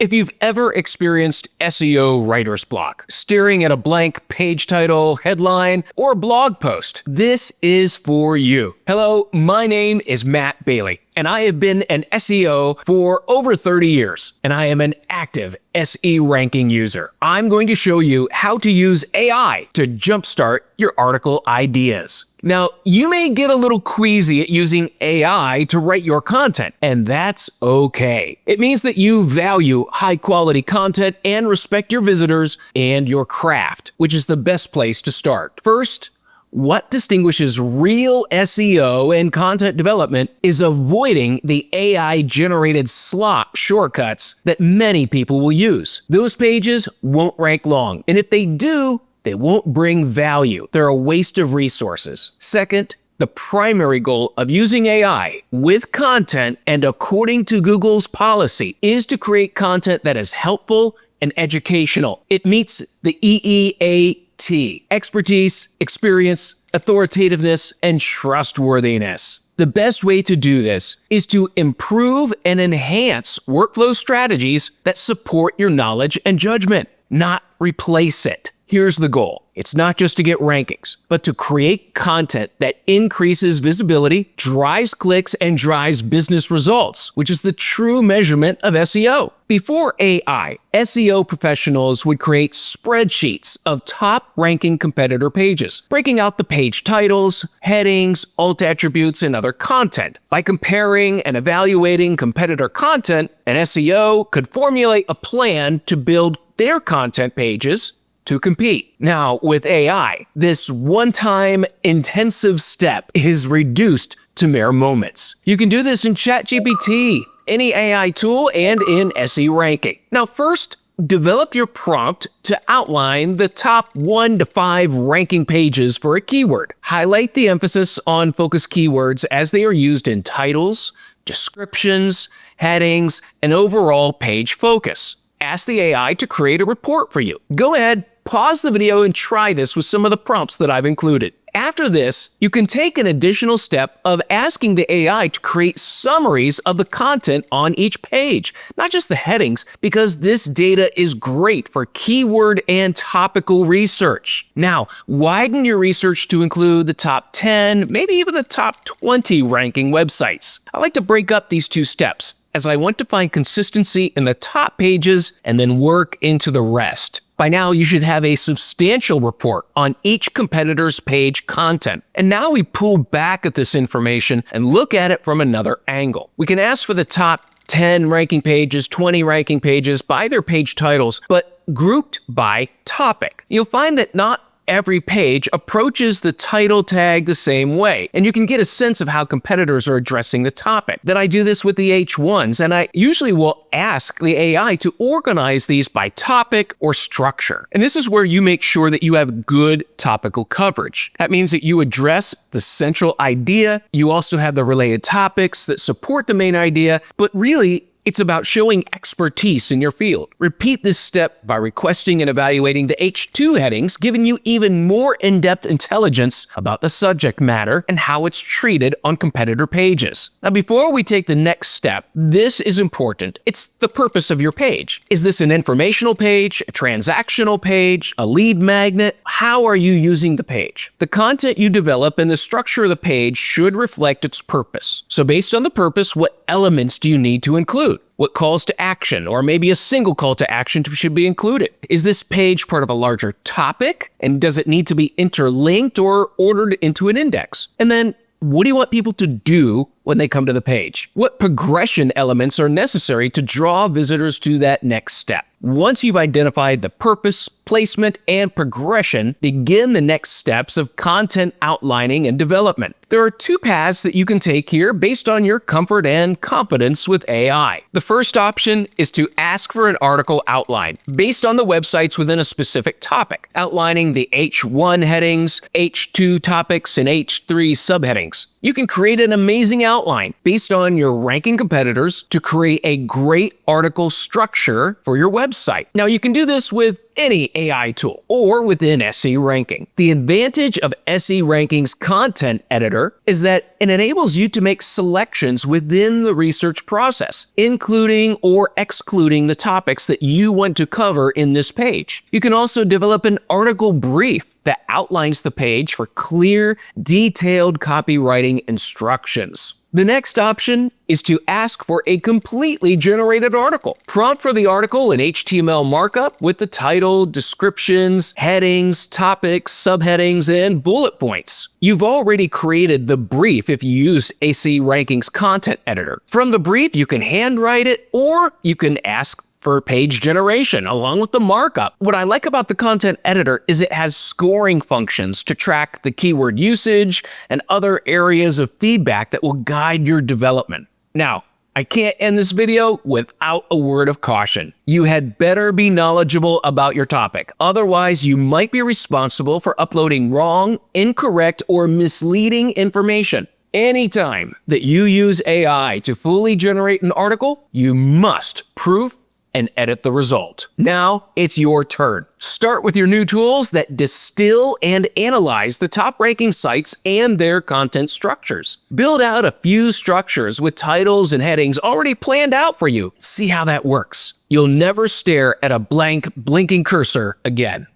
If you've ever experienced SEO writer's block, staring at a blank page title, headline, or blog post, this is for you. Hello, my name is Matt Bailey, and I have been an SEO for over 30 years, and I am an active SE Ranking user. I'm going to show you how to use AI to jumpstart your article ideas. Now, you may get a little queasy at using AI to write your content, and that's okay. It means that you value high-quality content and respect your visitors and your craft, which is the best place to start. First, what distinguishes real SEO and content development is avoiding the AI-generated slop shortcuts that many people will use. Those pages won't rank long, and if they do, they won't bring value. They're a waste of resources. Second, the primary goal of using AI with content and according to Google's policy is to create content that is helpful and educational. It meets the EEAT: expertise, experience, authoritativeness, and trustworthiness. The best way to do this is to improve and enhance workflow strategies that support your knowledge and judgment, not replace it. Here's the goal. It's not just to get rankings, but to create content that increases visibility, drives clicks, and drives business results, which is the true measurement of SEO. Before AI, SEO professionals would create spreadsheets of top-ranking competitor pages, breaking out the page titles, headings, alt attributes, and other content. By comparing and evaluating competitor content, an SEO could formulate a plan to build their content pages to compete. Now, with AI, this one-time intensive step is reduced to mere moments. You can do this in ChatGPT, any AI tool, and in SE Ranking. Now, first, develop your prompt to outline the top 1 to 5 ranking pages for a keyword. Highlight the emphasis on focus keywords as they are used in titles, descriptions, headings, and overall page focus. Ask the AI to create a report for you. Go ahead, pause the video and try this with some of the prompts that I've included. After this, you can take an additional step of asking the AI to create summaries of the content on each page, not just the headings, because this data is great for keyword and topical research. Now, widen your research to include the top 10, maybe even the top 20 ranking websites. I like to break up these two steps, as I want to find consistency in the top pages and then work into the rest. By now, you should have a substantial report on each competitor's page content. And now we pull back at this information and look at it from another angle. We can ask for the top 10 ranking pages, 20 ranking pages by their page titles, but grouped by topic. You'll find that not every page approaches the title tag the same way, and you can get a sense of how competitors are addressing the topic. Then I do this with the H1s, and I usually will ask the AI to organize these by topic or structure. And this is where you make sure that you have good topical coverage. That means that you address the central idea, you also have the related topics that support the main idea, but really, it's about showing expertise in your field. Repeat this step by requesting and evaluating the H2 headings, giving you even more in-depth intelligence about the subject matter and how it's treated on competitor pages. Now, before we take the next step, this is important. It's the purpose of your page. Is this an informational page, a transactional page, a lead magnet? How are you using the page? The content you develop and the structure of the page should reflect its purpose. So based on the purpose, what elements do you need to include? What calls to action, or maybe a single call to action should be included? Is this page part of a larger topic? And does it need to be interlinked or ordered into an index? And then, what do you want people to do when they come to the page? What progression elements are necessary to draw visitors to that next step? Once you've identified the purpose, placement, and progression, begin the next steps of content outlining and development. There are 2 paths that you can take here based on your comfort and competence with AI. The first option is to ask for an article outline based on the websites within a specific topic, outlining the H1 headings, H2 topics, and H3 subheadings. You can create an amazing outline based on your ranking competitors to create a great article structure for your website. website. Now, you can do this with any AI tool or within SE Ranking. The advantage of SE Ranking's content editor is that it enables you to make selections within the research process, including or excluding the topics that you want to cover in this page. You can also develop an article brief that outlines the page for clear, detailed copywriting instructions. The next option is to ask for a completely generated article. Prompt for the article in HTML markup with the title, descriptions, headings, topics, subheadings, and bullet points. You've already created the brief if you use SE Ranking's content editor. From the brief, you can handwrite it, or you can ask for page generation along with the markup. What I like about the content editor is it has scoring functions to track the keyword usage and other areas of feedback that will guide your development. Now, I can't end this video without a word of caution. You had better be knowledgeable about your topic. Otherwise, you might be responsible for uploading wrong, incorrect, or misleading information. Anytime that you use AI to fully generate an article, you must proof and edit the result. Now it's your turn. Start with your new tools that distill and analyze the top ranking sites and their content structures. Build out a few structures with titles and headings already planned out for you. See how that works. You'll never stare at a blank, blinking cursor again.